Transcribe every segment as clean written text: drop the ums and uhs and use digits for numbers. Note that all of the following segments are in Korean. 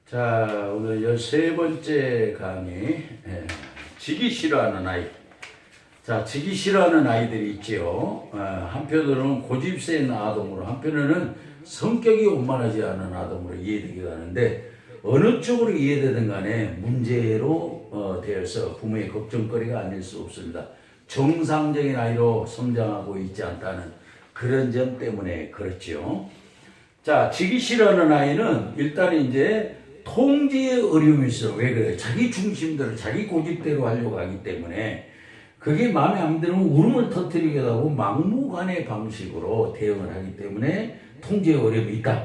자, 오늘 13번째 강의, 지기 싫어하는 아이. 자, 지기 싫어하는 아이들이 있지요. 한편으로는 고집센 아동으로, 한편으로는 성격이 원만하지 않은 아동으로 이해되기도 하는데, 어느 쪽으로 이해되든 간에 문제로 되어서 부모의 걱정거리가 아닐 수 없습니다. 정상적인 아이로 성장하고 있지 않다는 그런 점 때문에 그렇죠. 자, 지기 싫어하는 아이는 일단 이제 통제의 어려움이 있어. 왜 그래? 자기 중심대로, 자기 고집대로 하려고 하기 때문에 그게 마음에 안 들면 울음을 터뜨리기도 하고 막무가내 방식으로 대응을 하기 때문에 통제의 어려움이 있다.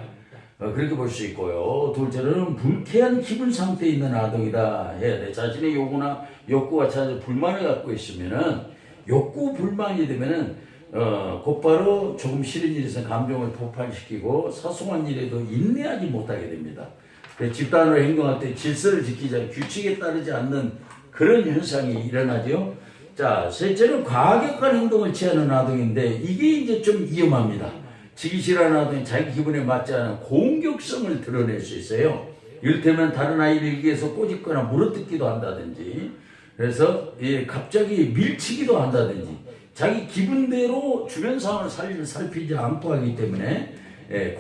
그렇게 볼 수 있고요. 둘째로는 불쾌한 기분 상태에 있는 아동이다 해야 돼. 자신의 요구나 욕구가 찾아 불만을 갖고 있으면은 욕구 불만이 되면은 곧바로 조금 싫은 일이 있으면 감정을 폭발시키고 사소한 일에도 인내하지 못하게 됩니다. 집단으로 행동할 때 질서를 지키지 않고 규칙에 따르지 않는 그런 현상이 일어나죠. 자, 셋째는 과격한 행동을 취하는 아동인데 이게 이제 좀 위험합니다. 지기 싫어하는 아동이 자기 기분에 맞지 않은 공격성을 드러낼 수 있어요. 이를테면 다른 아이를 위해서 꼬집거나 물어뜯기도 한다든지, 그래서 갑자기 밀치기도 한다든지, 자기 기분대로 주변 상황을 살피지 않고 하기 때문에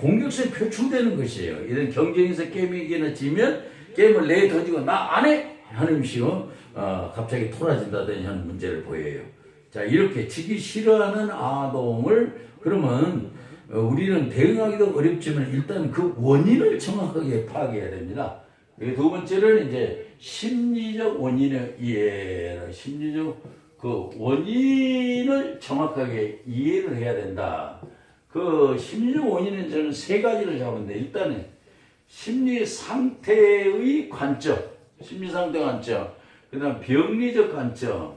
공격성이 표출되는 것이에요. 이런 경쟁에서 게임에 이기나 지면 게임을 내던지고 나 안 해! 하는 식으로 갑자기 토라진다든지 하는 문제를 보여요. 자, 이렇게 지기 싫어하는 아동을 그러면 우리는 대응하기도 어렵지만 일단 그 원인을 정확하게 파악해야 됩니다. 두 번째는 이제 심리적 원인을 심리적 그 원인을 정확하게 이해를 해야 된다. 그 심리적 원인은 저는 세 가지를 잡았는데, 일단은 심리 상태의 관점, 심리 상태 관점, 그다음 병리적 관점,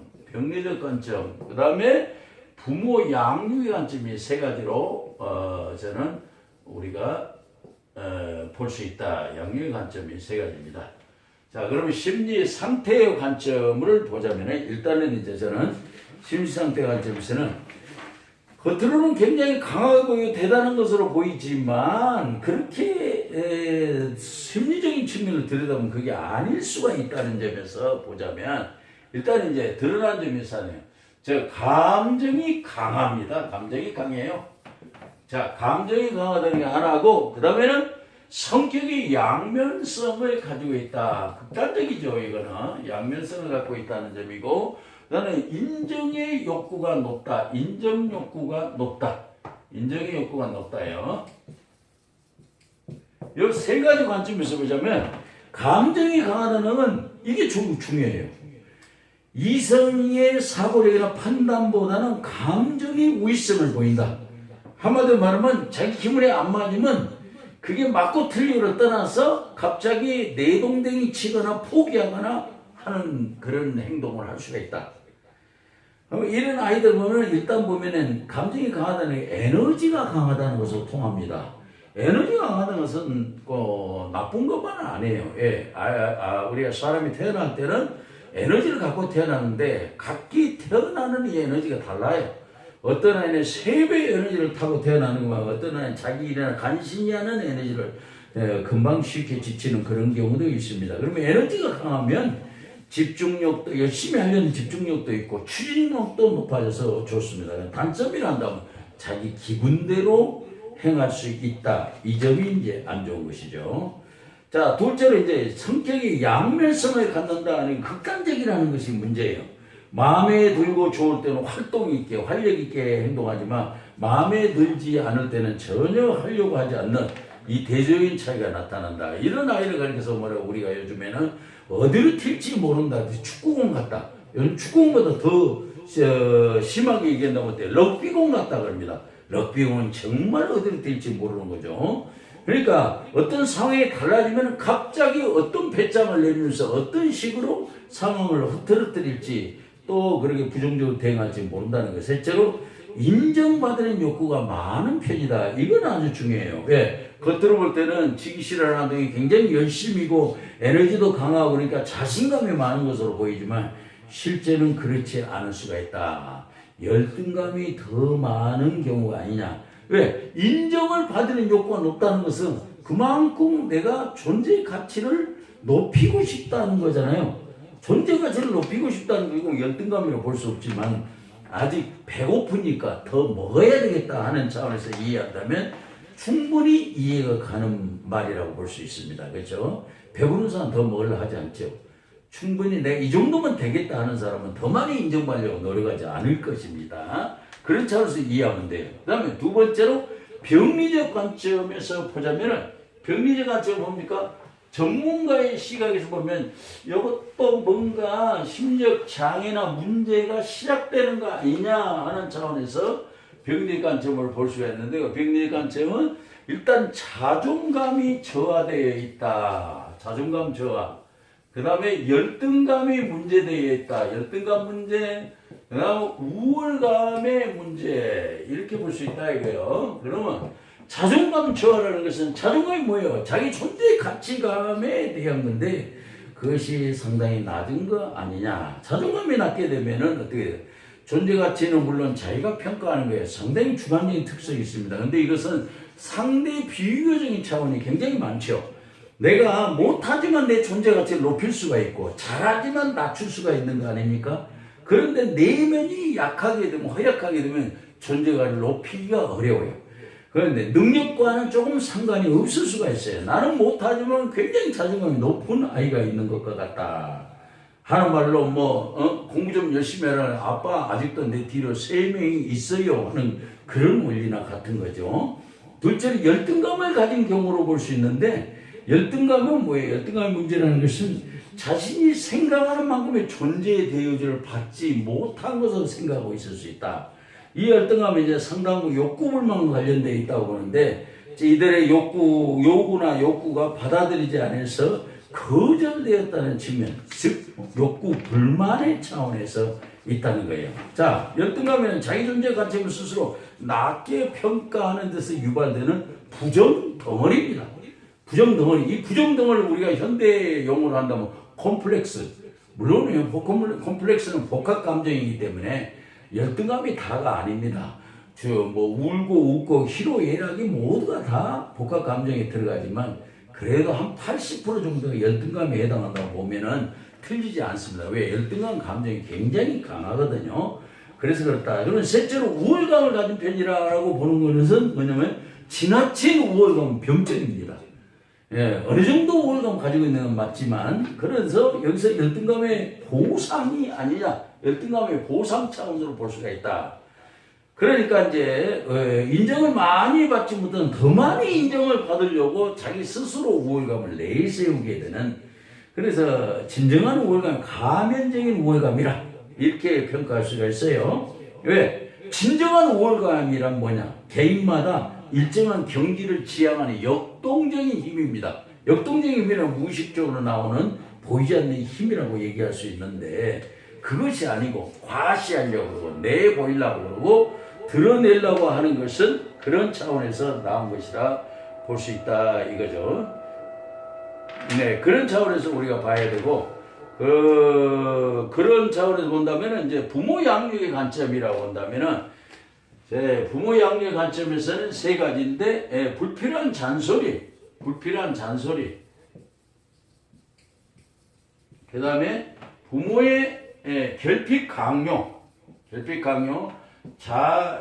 그 다음에 부모 양육의 관점이 세 가지로 저는 우리가 볼 수 있다. 양육의 관점이 세 가지입니다. 자, 그러면 심리 상태의 관점을 보자면 일단은 이제 저는 심리 상태 관점에서는 겉으로는 굉장히 강하게 보이고 대단한 것으로 보이지만 그렇게 심리적인 측면을 들여다보면 그게 아닐 수가 있다는 점에서 보자면 일단 이제 드러난 점이 있어요. 저 감정이 강합니다. 감정이 강해요. 자, 감정이 강하다는 게 하나고, 그 다음에는 성격이 양면성을 가지고 있다. 극단적이죠, 이거는. 양면성을 갖고 있다는 점이고, 그 다음에 인정의 욕구가 높다. 인정 욕구가 높다. 인정의 욕구가 높다요. 이 세 가지 관점에서 보자면, 감정이 강하다는 건 이게 중요해요. 이성의 사고력이나 판단보다는 감정이 우위성을 보인다. 한마디로 말하면 자기 기분에 안 맞으면 그게 맞고 틀리고를 떠나서 갑자기 내동댕이 치거나 포기하거나 하는 그런 행동을 할 수가 있다. 이런 아이들 보면 일단 보면은 감정이 강하다는 게 에너지가 강하다는 것으로 통합니다. 에너지가 강하다는 것은 나쁜 것만은 아니에요. 우리가 사람이 태어날 때는 에너지를 갖고 태어나는데 각기 태어나는 이 에너지가 달라요. 어떤 아이는 3배의 에너지를 타고 태어나는 것과 어떤 아이는 자기 일이나 간신히 하는 에너지를 금방 쉽게 지치는 그런 경우도 있습니다. 그러면 에너지가 강하면 집중력도, 열심히 하려는 집중력도 있고 추진력도 높아져서 좋습니다. 단점이라 한다면 자기 기분대로 행할 수 있다. 이 점이 이제 안 좋은 것이죠. 자, 둘째로 이제 성격이 양면성을 갖는다는 극단적이라는 것이 문제예요. 마음에 들고 좋을 때는 활동 있게, 활력 있게 행동하지만 마음에 들지 않을 때는 전혀 하려고 하지 않는 이 대조적인 차이가 나타난다. 이런 아이를 가리켜서 뭐라고 우리가 요즘에는 어디로 튈지 모른다. 축구공 같다. 요즘 축구공보다 더 심하게 얘기한다고 때 럭비공 같다 그럽니다. 럭비공은 정말 어디로 튈지 모르는 거죠. 그러니까 어떤 상황이 달라지면 갑자기 어떤 배짱을 내면서 어떤 식으로 상황을 흐트러뜨릴지 또 그렇게 부정적으로 대응할지 모른다는 것. 셋째로 인정받는 욕구가 많은 편이다. 이건 아주 중요해요. 왜? 겉으로 볼 때는 지기 싫어하는 아동이 굉장히 열심이고 에너지도 강하고 그러니까 자신감이 많은 것으로 보이지만 실제는 그렇지 않을 수가 있다. 열등감이 더 많은 경우가 아니냐. 왜? 인정을 받는 욕구가 높다는 것은 그만큼 내가 존재 가치를 높이고 싶다는 거잖아요. 존재 가치를 높이고 싶다는 거 열등감이라고 볼 수 없지만 아직 배고프니까 더 먹어야 되겠다 하는 차원에서 이해한다면 충분히 이해가 가는 말이라고 볼 수 있습니다. 그렇죠? 배부른 사람 더 먹으려 하지 않죠. 충분히 내가 이 정도면 되겠다 하는 사람은 더 많이 인정받으려고 노력하지 않을 것입니다. 그런 차원에서 이해하면 돼요. 그 다음에 두 번째로 병리적 관점에서 보자면은 병리적 관점은 뭡니까? 전문가의 시각에서 보면 이것도 뭔가 심리적 장애나 문제가 시작되는 거 아니냐 하는 차원에서 병리적 관점을 볼 수가 있는데 병리적 관점은 일단 자존감이 저하되어 있다. 자존감 저하. 그 다음에 열등감이 문제되어 있다. 열등감 문제. 그 다음에 우월감의 문제. 이렇게 볼 수 있다 이거예요. 그러면 자존감 저하라는 것은 자존감이 뭐예요? 자기 존재 가치감에 대한 건데 그것이 상당히 낮은 거 아니냐. 자존감이 낮게 되면은 어떻게 돼요? 존재 가치는 물론 자기가 평가하는 거에 상당히 주관적인 특성이 있습니다. 근데 이것은 상대 비유교적인 차원이 굉장히 많죠. 내가 못하지만 내 존재 가치를 높일 수가 있고 잘하지만 낮출 수가 있는 거 아닙니까? 그런데 내면이 약하게 되면 허약하게 되면 존재 가치를 높이기가 어려워요. 그런데 능력과는 조금 상관이 없을 수가 있어요. 나는 못하지만 굉장히 자존감이 높은 아이가 있는 것과 같다. 하는 말로 공부 좀 열심히 해라. 아빠 아직도 내 뒤로 3명이 있어요. 하는 그런 원리나 같은 거죠. 둘째로 열등감을 가진 경우로 볼 수 있는데 열등감은 뭐예요? 열등감의 문제라는 것은 자신이 생각하는 만큼의 존재의 대우를 받지 못한 것으로 생각하고 있을 수 있다. 이 열등감이 이제 상당히 욕구불만과 관련되어 있다고 보는데 이들의 요구나 욕구가 받아들이지 않아서 거절되었다는 측면, 즉 욕구 불만의 차원에서 있다는 거예요. 자, 열등감에는 자기 존재 가치를 스스로 낮게 평가하는 데서 유발되는 부정 덩어리입니다. 부정 덩어리. 이 부정 덩어리를 우리가 현대 용어로 한다면 콤플렉스. 물론이요. 콤플렉스는 복합 감정이기 때문에 열등감이 다가 아닙니다. 울고 웃고 희로애락이 모두가 다 복합 감정에 들어가지만 그래도 한 80% 정도가 열등감에 해당한다고 보면은 틀리지 않습니다. 왜? 열등감 감정이 굉장히 강하거든요. 그래서 그렇다. 그러면 셋째로 우월감을 가진 편이라고 보는 것은 뭐냐면 지나친 우월감은 병증입니다. 예, 어느 정도 우월감 가지고 있는 건 맞지만 그래서 여기서 열등감의 보상이 아니냐, 열등감의 보상 차원으로 볼 수가 있다. 그러니까 이제 인정을 많이 받지 못한 더 많이 인정을 받으려고 자기 스스로 우월감을 내세우게 되는, 그래서 진정한 우월감은 가면적인 우월감이라 이렇게 평가할 수가 있어요. 왜? 진정한 우월감이란 뭐냐? 개인마다 일정한 경지를 지향하는 역동적인 힘입니다. 역동적인 힘이란 무의식적으로 나오는 보이지 않는 힘이라고 얘기할 수 있는데 그것이 아니고 과시하려고 그러고 내보이려고 그러고 드러내려고 하는 것은 그런 차원에서 나온 것이라 볼 수 있다 이거죠. 네, 그런 차원에서 우리가 봐야 되고 그런 차원에서 본다면은 이제 부모 양육의 관점이라고 본다면은 부모 양육의 관점에서는 세 가지인데 불필요한 잔소리, 그 다음에 부모의 결핍 강요,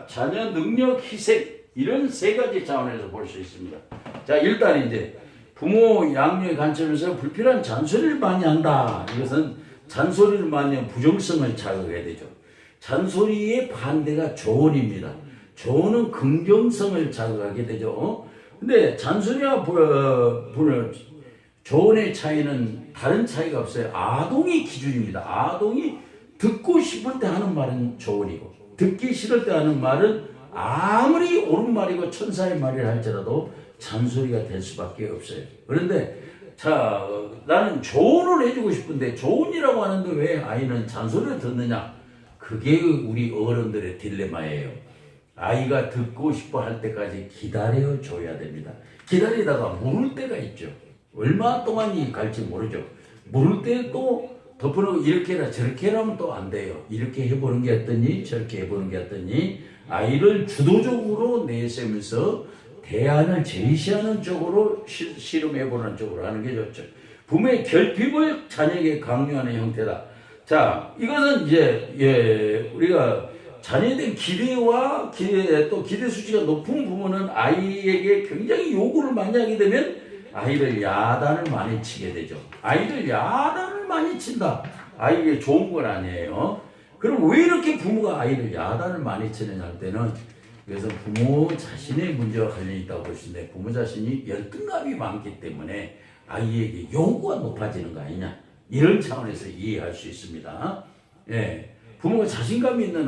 자녀 능력 희생, 이런 세 가지 차원에서 볼 수 있습니다. 자, 일단 이제 부모 양육의 관점에서 불필요한 잔소리를 많이 한다. 이것은 잔소리를 많이 하면 부정성을 자극해야 되죠. 잔소리의 반대가 조언입니다. 조언은 긍정성을 자극하게 되죠. 근데 잔소리와 조언의 차이는 다른 차이가 없어요. 아동이 기준입니다. 아동이 듣고 싶을 때 하는 말은 조언이고 듣기 싫을 때 하는 말은 아무리 옳은 말이고 천사의 말이라 할지라도 잔소리가 될 수밖에 없어요. 그런데 나는 조언을 해주고 싶은데 조언이라고 하는데 왜 아이는 잔소리를 듣느냐? 그게 우리 어른들의 딜레마예요. 아이가 듣고 싶어 할 때까지 기다려 줘야 됩니다. 기다리다가 모를 때가 있죠. 얼마 동안이 갈지 모르죠. 모를 때 또 덮어놓고 이렇게 해라 저렇게 해라면 또 안 돼요. 이렇게 해보는 게 어떠니 저렇게 해보는 게 어떠니, 아이를 주도적으로 내세우면서 대안을 제시하는 쪽으로 실험해보는 쪽으로 하는 게 좋죠. 부모의 결핍을 자녀에게 강요하는 형태다. 자, 이것은 이제 우리가 자녀에 대한 기대와 또 기대 수치가 높은 부모는 아이에게 굉장히 요구를 많이 하게 되면 아이를 야단을 많이 치게 되죠. 아이를 야단을 많이 친다. 아이에게 좋은 건 아니에요. 그럼 왜 이렇게 부모가 아이를 야단을 많이 치느냐 할 때는 그래서 부모 자신의 문제와 관련이 있다고 볼 수 있는데 부모 자신이 열등감이 많기 때문에 아이에게 요구가 높아지는 거 아니냐 이런 차원에서 이해할 수 있습니다. 예, 부모가 자신감 있는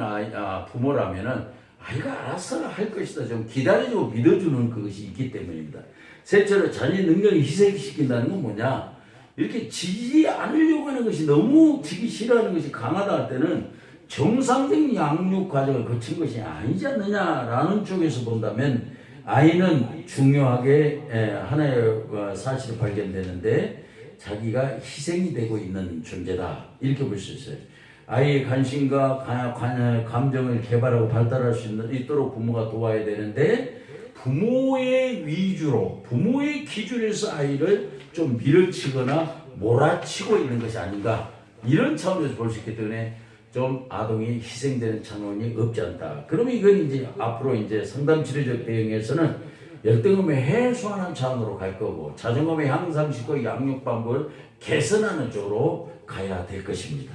부모라면은 아이가 알아서 할 것이다 좀 기다려주고 믿어주는 그것이 있기 때문입니다. 셋째로 자녀의 능력을 희생시킨다는 건 뭐냐? 이렇게 지지 않으려고 하는 것이 너무 지기 싫어하는 것이 강하다 할 때는 정상적인 양육 과정을 거친 것이 아니지 않느냐라는 쪽에서 본다면 아이는 중요하게 하나의 사실이 발견되는데 자기가 희생이 되고 있는 존재다 이렇게 볼 수 있어요. 아이의 관심과 감정을 개발하고 발달할 수 있도록 부모가 도와야 되는데 부모의 위주로 부모의 기준에서 아이를 좀 밀어치거나 몰아치고 있는 것이 아닌가 이런 차원에서 볼 수 있기 때문에 좀 아동이 희생되는 차원이 없지 않다. 그러면 이건 이제 앞으로 이제 상담 치료적 대응에서는 열등감을 해소하는 차원으로 갈 거고 자존감의 향상시키고 양육 방법을 개선하는 쪽으로 가야 될 것입니다.